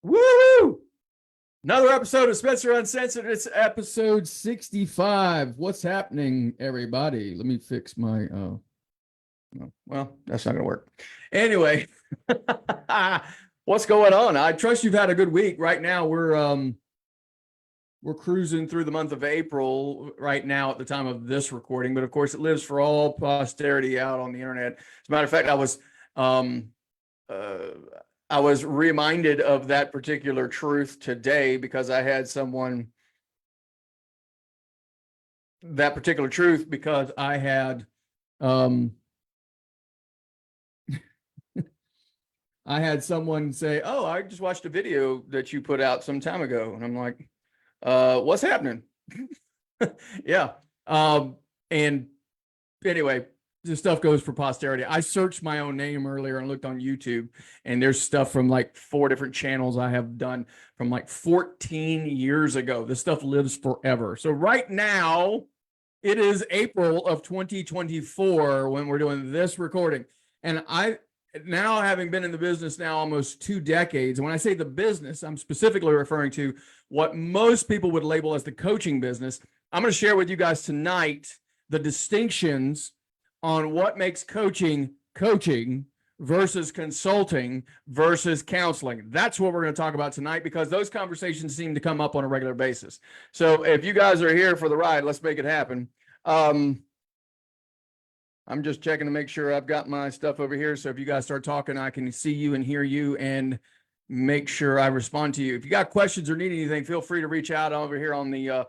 Woo! Another episode of Spencer Uncensored. It's episode 65. What's happening, everybody? Let me fix my well, that's not gonna work. Anyway, what's going on? I trust you've had a good week. Right now, we're cruising through the month of April right now at the time of this recording, but of course it lives for all posterity out on the internet. As a matter of fact, I was reminded of that particular truth today because I had someone I had someone say, "Oh, I just watched a video that you put out some time ago." And I'm like, what's happening? Yeah. And anyway, this stuff goes for posterity. I searched my own name earlier and looked on YouTube, and there's stuff from like 4 different channels I have done from like 14 years ago. This stuff lives forever. So right now, it is April of 2024 when we're doing this recording. And now, having been in the business now almost 2 decades, and when I say the business, I'm specifically referring to what most people would label as the coaching business. I'm going to share with you guys tonight the distinctions on what makes coaching versus consulting versus counseling. That's what we're going to talk about tonight, because those conversations seem to come up on a regular basis. So if you guys are here for the ride, let's make it happen. I'm just checking to make sure I've got my stuff over here. So if you guys start talking, I can see you and hear you and make sure I respond to you. If you got questions or need anything, feel free to reach out over here on the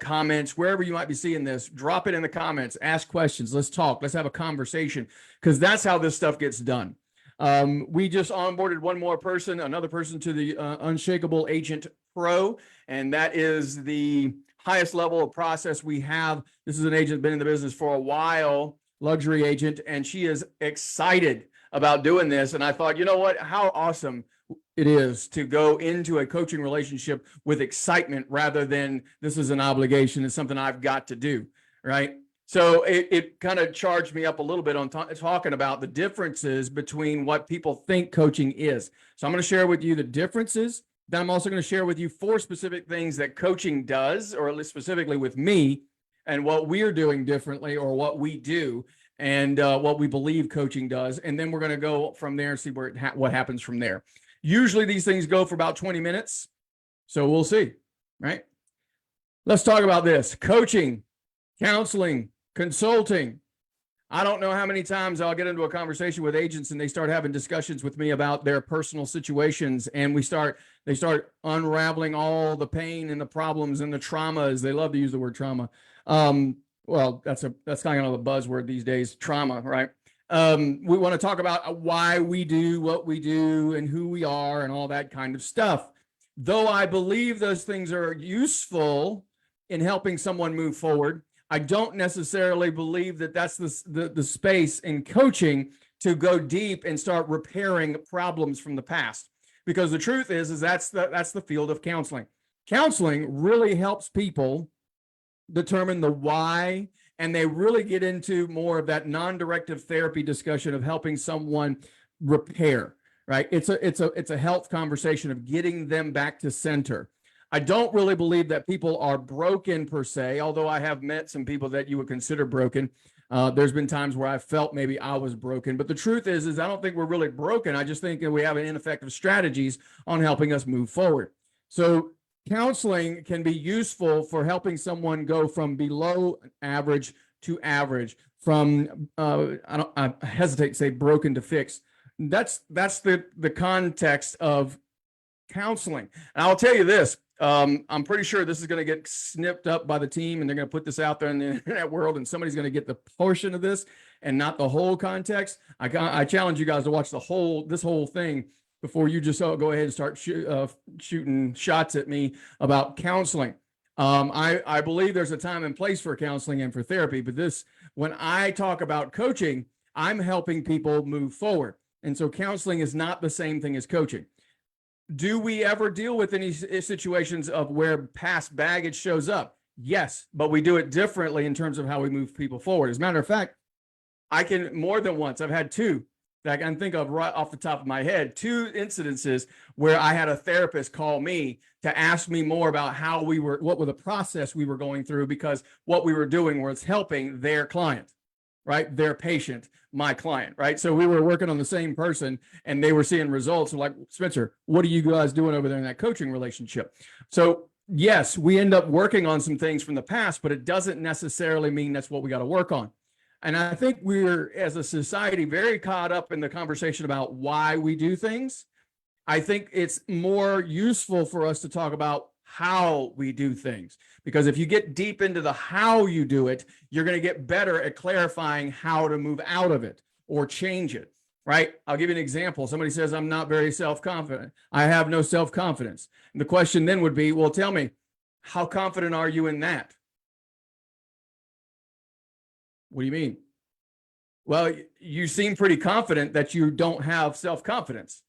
comments, wherever you might be seeing this. Drop it in the comments, ask questions. Let's talk. Let's have a conversation, because that's how this stuff gets done. We just onboarded one more person, another person to the Unshakable Agent Pro, and that is the highest level of process we have. This is an agent been in the business for a while, luxury agent, and she is excited about doing this. And I thought, you know what, how awesome it is to go into a coaching relationship with excitement rather than this is an obligation. It's something I've got to do, right? So it kind of charged me up a little bit on talking about the differences between what people think coaching is. So I'm going to share with you the differences. Then I'm also going to share with you 4 specific things that coaching does, or at least specifically with me, and what we're doing differently, or what we do, and what we believe coaching does. And then we're going to go from there and see what happens from there. Usually these things go for about 20 minutes. So we'll see, right? Let's talk about this. Coaching, counseling, consulting. I don't know how many times I'll get into a conversation with agents and they start having discussions with me about their personal situations, and they start unraveling all the pain and the problems and the traumas. They love to use the word trauma. Well, that's kind of a buzzword these days, trauma, right? We want to talk about why we do what we do and who we are and all that kind of stuff. Though I believe those things are useful in helping someone move forward, I don't necessarily believe that that's the space in coaching to go deep and start repairing problems from the past. Because the truth is that's the field of counseling. Counseling really helps people determine the why, and they really get into more of that non-directive therapy discussion of helping someone repair, right? It's a health conversation of getting them back to center. I don't really believe that people are broken per se, although I have met some people that you would consider broken. There's been times where I felt maybe I was broken, but the truth is I don't think we're really broken. I just think that we have ineffective strategies on helping us move forward. So counseling can be useful for helping someone go from below average to average, from I hesitate to say broken to fixed. That's the context of counseling. And I'll tell you this, I'm pretty sure this is going to get snipped up by the team, and they're going to put this out there in the internet world, and somebody's going to get the portion of this and not the whole context. I challenge you guys to watch this whole thing before you just go ahead and start shooting shots at me about counseling. I believe there's a time and place for counseling and for therapy, but when I talk about coaching, I'm helping people move forward. And so counseling is not the same thing as coaching. Do we ever deal with any situations of where past baggage shows up? Yes, but we do it differently in terms of how we move people forward. As a matter of fact, I can more than once, I've had 2 that I can think of right off the top of my head, 2 incidences where I had a therapist call me to ask me more about what were the process we were going through, because what we were doing was helping their client, right? Their patient, my client, right? So we were working on the same person and they were seeing results. Like, Spencer, what are you guys doing over there in that coaching relationship? So yes, we end up working on some things from the past, but it doesn't necessarily mean that's what we got to work on. And I think we're, as a society, very caught up in the conversation about why we do things. I think it's more useful for us to talk about how we do things, because if you get deep into the how you do it, you're going to get better at clarifying how to move out of it or change it, right? I'll give you an example. Somebody says, I'm not very self-confident. I have no self-confidence. And the question then would be, well, tell me, how confident are you in that? What do you mean? Well, you seem pretty confident that you don't have self-confidence.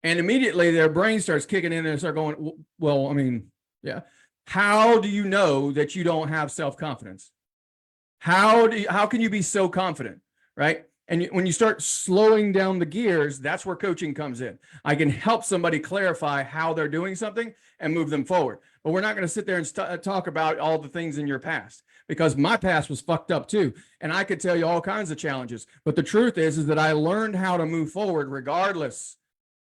And immediately their brain starts kicking in and they start going, well, I mean, yeah. How do you know that you don't have self-confidence? How can you be so confident, right? And when you start slowing down the gears, that's where coaching comes in. I can help somebody clarify how they're doing something and move them forward. But we're not going to sit there and talk about all the things in your past, because my past was fucked up too. And I could tell you all kinds of challenges. But the truth is that I learned how to move forward regardless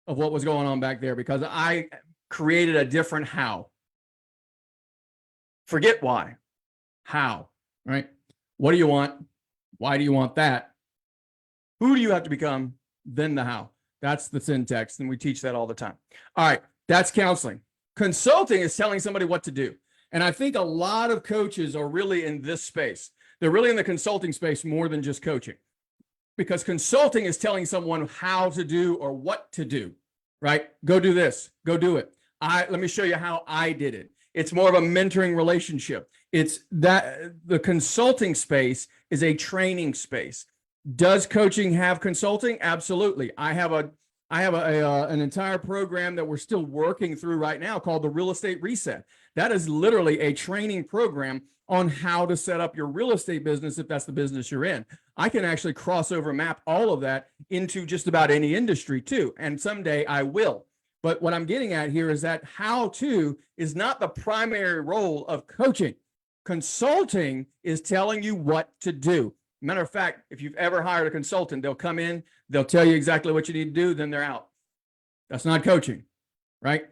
of what was going on back there, because I created a different how. Forget why, how, right? What do you want? Why do you want that? Who do you have to become? Then the how. That's the syntax, and we teach that all the time. All right, that's counseling. Consulting is telling somebody what to do. And I think a lot of coaches are really in this space. They're really in the consulting space more than just coaching, because consulting is telling someone how to do or what to do, right? Go do this, go do it. Let me show you how I did it. It's more of a mentoring relationship. It's that the consulting space is a training space. Does coaching have consulting? Absolutely. I have an entire program that we're still working through right now called the Real Estate Reset. That is literally a training program on how to set up your real estate business if that's the business you're in. I can actually crossover map all of that into just about any industry too. And someday I will. But what I'm getting at here is that how to is not the primary role of coaching. Consulting is telling you what to do. Matter of fact, if you've ever hired a consultant, they'll come in, they'll tell you exactly what you need to do, then they're out. That's not coaching, right?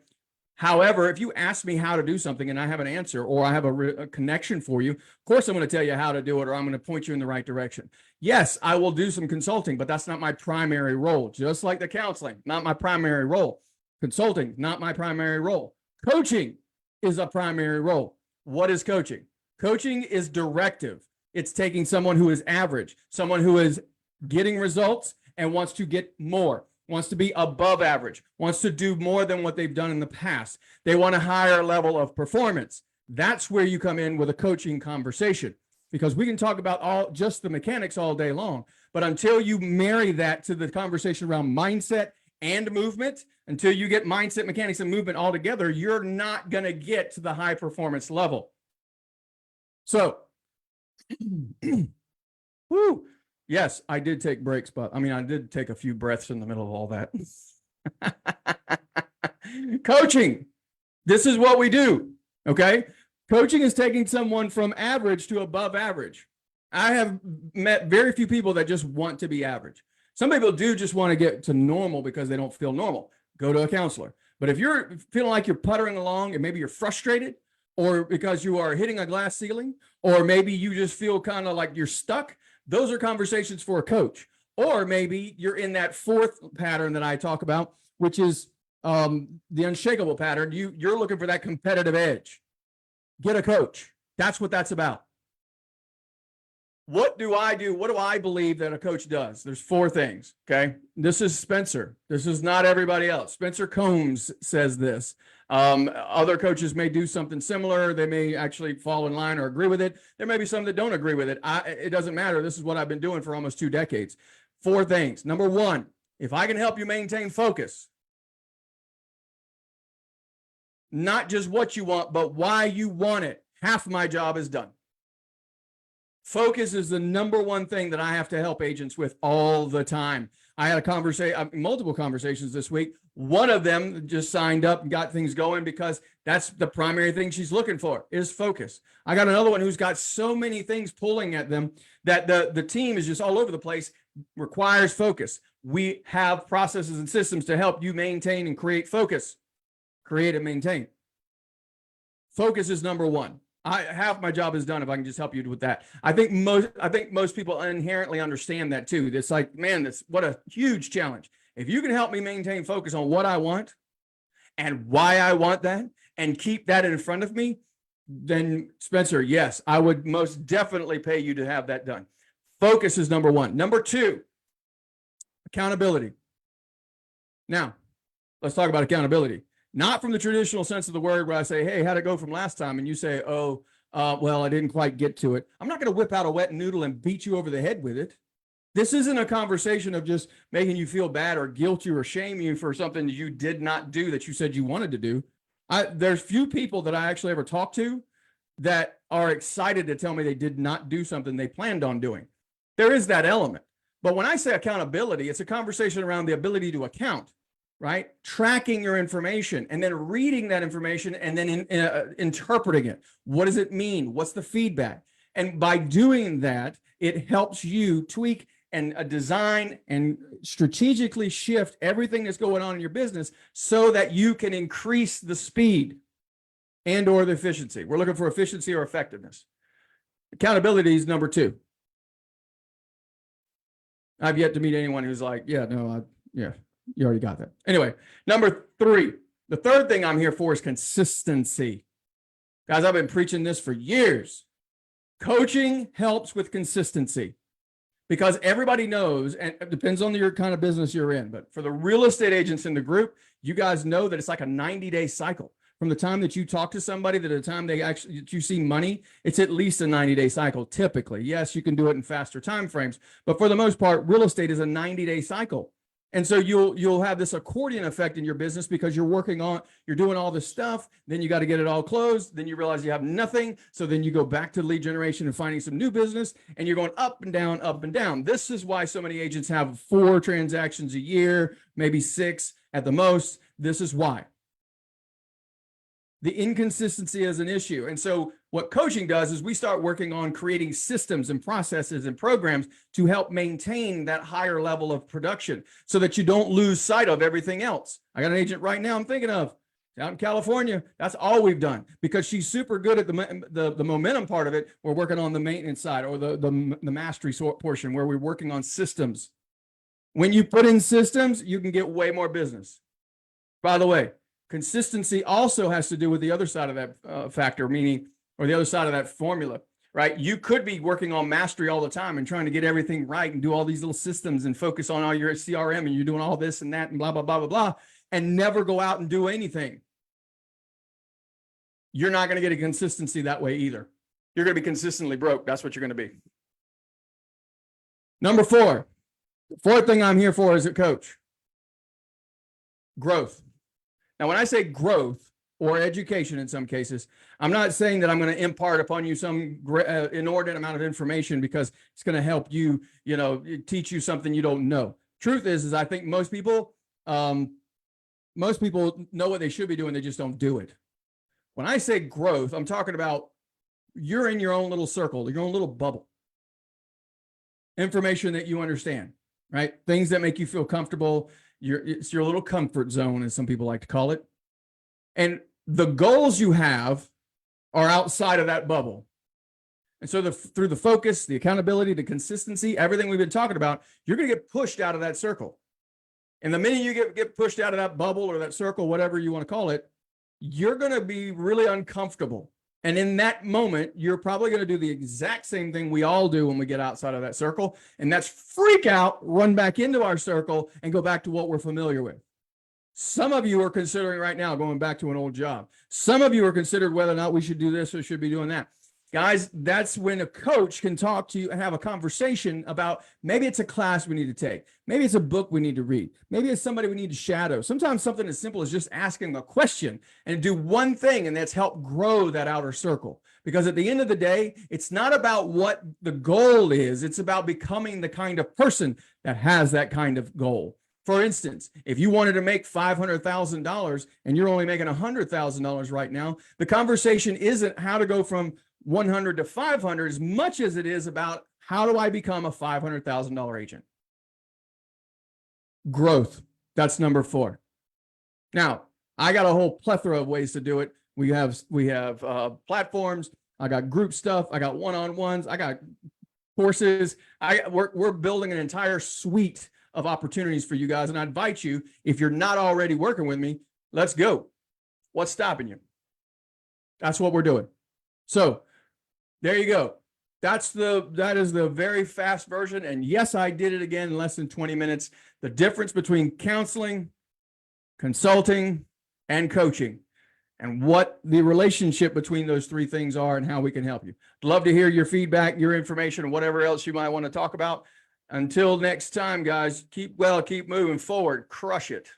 However, if you ask me how to do something and I have an answer or I have a connection for you, of course I'm going to tell you how to do it, or I'm going to point you in the right direction. Yes, I will do some consulting, but that's not my primary role. Just like the counseling, not my primary role. Consulting, not my primary role. Coaching is a primary role. What is coaching? Coaching is directive. It's taking someone who is average, someone who is getting results and wants to get more, wants to be above average, wants to do more than what they've done in the past. They want a higher level of performance. That's where you come in with a coaching conversation, because we can talk about just the mechanics all day long. But until you marry that to the conversation around mindset and movement, until you get mindset, mechanics, and movement all together, you're not going to get to the high performance level. So, woo. Yes, I did take breaks, but I did take a few breaths in the middle of all that. Coaching. This is what we do. Okay. Coaching is taking someone from average to above average. I have met very few people that just want to be average. Some people do just want to get to normal because they don't feel normal. Go to a counselor. But if you're feeling like you're puttering along and maybe you're frustrated, or because you are hitting a glass ceiling, or maybe you just feel kind of like you're stuck, those are conversations for a coach. Or maybe you're in that fourth pattern that I talk about, which is the unshakable pattern. You're looking for that competitive edge. Get a coach. That's what that's about. What do I do? What do I believe that a coach does? There's 4 things, okay? This is Spencer. This is not everybody else. Spencer Combs says this. Other coaches may do something similar. They may actually fall in line or agree with it. There may be some that don't agree with it. It doesn't matter. This is what I've been doing for almost 2 decades. 4 things. Number 1, if I can help you maintain focus, not just what you want, but why you want it, half my job is done. Focus is the number one thing that I have to help agents with all the time. I had a conversation, multiple conversations this week. One of them just signed up and got things going because that's the primary thing she's looking for is focus. I got another one who's got so many things pulling at them that the team is just all over the place, requires focus. We have processes and systems to help you maintain and create focus. Create and maintain. Focus is number one. Half my job is done if I can just help you with that. I think most people inherently understand that too. It's like, man, what a huge challenge. If you can help me maintain focus on what I want and why I want that and keep that in front of me, then Spencer, yes, I would most definitely pay you to have that done. Focus is number one. Number two, accountability. Now, let's talk about accountability. Not from the traditional sense of the word where I say, hey, how'd it go from last time? And you say, oh, well, I didn't quite get to it. I'm not going to whip out a wet noodle and beat you over the head with it. This isn't a conversation of just making you feel bad or guilt you or shame you for something you did not do that you said you wanted to do. There's few people that I actually ever talk to that are excited to tell me they did not do something they planned on doing. There is that element. But when I say accountability, it's a conversation around the ability to account. Right? Tracking your information and then reading that information and then interpreting it. What does it mean? What's the feedback? And by doing that, it helps you tweak and design and strategically shift everything that's going on in your business so that you can increase the speed and or the efficiency. We're looking for efficiency or effectiveness. Accountability is number two. I've yet to meet anyone who's like, yeah, no, yeah. You already got that. Anyway, number three, the third thing I'm here for is consistency. Guys, I've been preaching this for years. Coaching helps with consistency because everybody knows, and it depends on your kind of business you're in, but for the real estate agents in the group, you guys know that it's like a 90-day cycle. From the time that you talk to somebody to the time you see money, it's at least a 90-day cycle, typically. Yes, you can do it in faster time frames, but for the most part, real estate is a 90-day cycle. And so you'll have this accordion effect in your business because you're doing all this stuff, then you got to get it all closed, then you realize you have nothing, so then you go back to lead generation and finding some new business, and you're going up and down, up and down. This is why so many agents have 4 transactions a year, maybe 6 at the most. This is why. The inconsistency is an issue. And so what coaching does is we start working on creating systems and processes and programs to help maintain that higher level of production so that you don't lose sight of everything else. I got an agent right now I'm thinking of out in California. That's all we've done because she's super good at the momentum part of it. We're working on the maintenance side or the mastery portion where we're working on systems. When you put in systems, you can get way more business. By the way, consistency also has to do with the other side of that factor, meaning, or the other side of that formula, right? You could be working on mastery all the time and trying to get everything right and do all these little systems and focus on all your CRM and you're doing all this and that and blah, blah, blah, blah, blah, and never go out and do anything. You're not going to get a consistency that way either. You're going to be consistently broke. That's what you're going to be. Number 4, the fourth thing I'm here for as a coach, growth. Now, when I say growth or education in some cases, I'm not saying that I'm going to impart upon you some inordinate amount of information because it's going to help you, teach you something you don't know. Truth is I think most people know what they should be doing. They just don't do it. When I say growth, I'm talking about you're in your own little circle, your own little bubble. Information that you understand, right? Things that make you feel comfortable. It's your little comfort zone, as some people like to call it. And the goals you have are outside of that bubble. And so through the focus, the accountability, the consistency, everything we've been talking about, you're going to get pushed out of that circle. And the minute you get pushed out of that bubble or that circle, whatever you want to call it, you're going to be really uncomfortable. And in that moment, you're probably going to do the exact same thing we all do when we get outside of that circle. And that's freak out, run back into our circle and go back to what we're familiar with. Some of you are considering right now going back to an old job. Some of you are considering whether or not we should do this or should be doing that. Guys, that's when a coach can talk to you and have a conversation about maybe it's a class we need to take. Maybe it's a book we need to read. Maybe it's somebody we need to shadow. Sometimes something as simple as just asking a question and do one thing, and that's help grow that outer circle. Because at the end of the day, it's not about what the goal is. It's about becoming the kind of person that has that kind of goal. For instance, if you wanted to make $500,000 and you're only making $100,000 right now, the conversation isn't how to go from 100 to 500 as much as it is about how do I become a $500,000 agent? Growth. That's number 4. Now, I got a whole plethora of ways to do it. We have platforms. I got group stuff. I got one-on-ones. I got courses. We're building an entire suite of opportunities for you guys. And I invite you, if you're not already working with me, let's go. What's stopping you? That's what we're doing. So there you go. That is the very fast version. And yes, I did it again in less than 20 minutes. The difference between counseling, consulting, and coaching, and what the relationship between those 3 things are and how we can help you. Love to hear your feedback, your information, and whatever else you might want to talk about. Until next time, guys, keep moving forward. Crush it.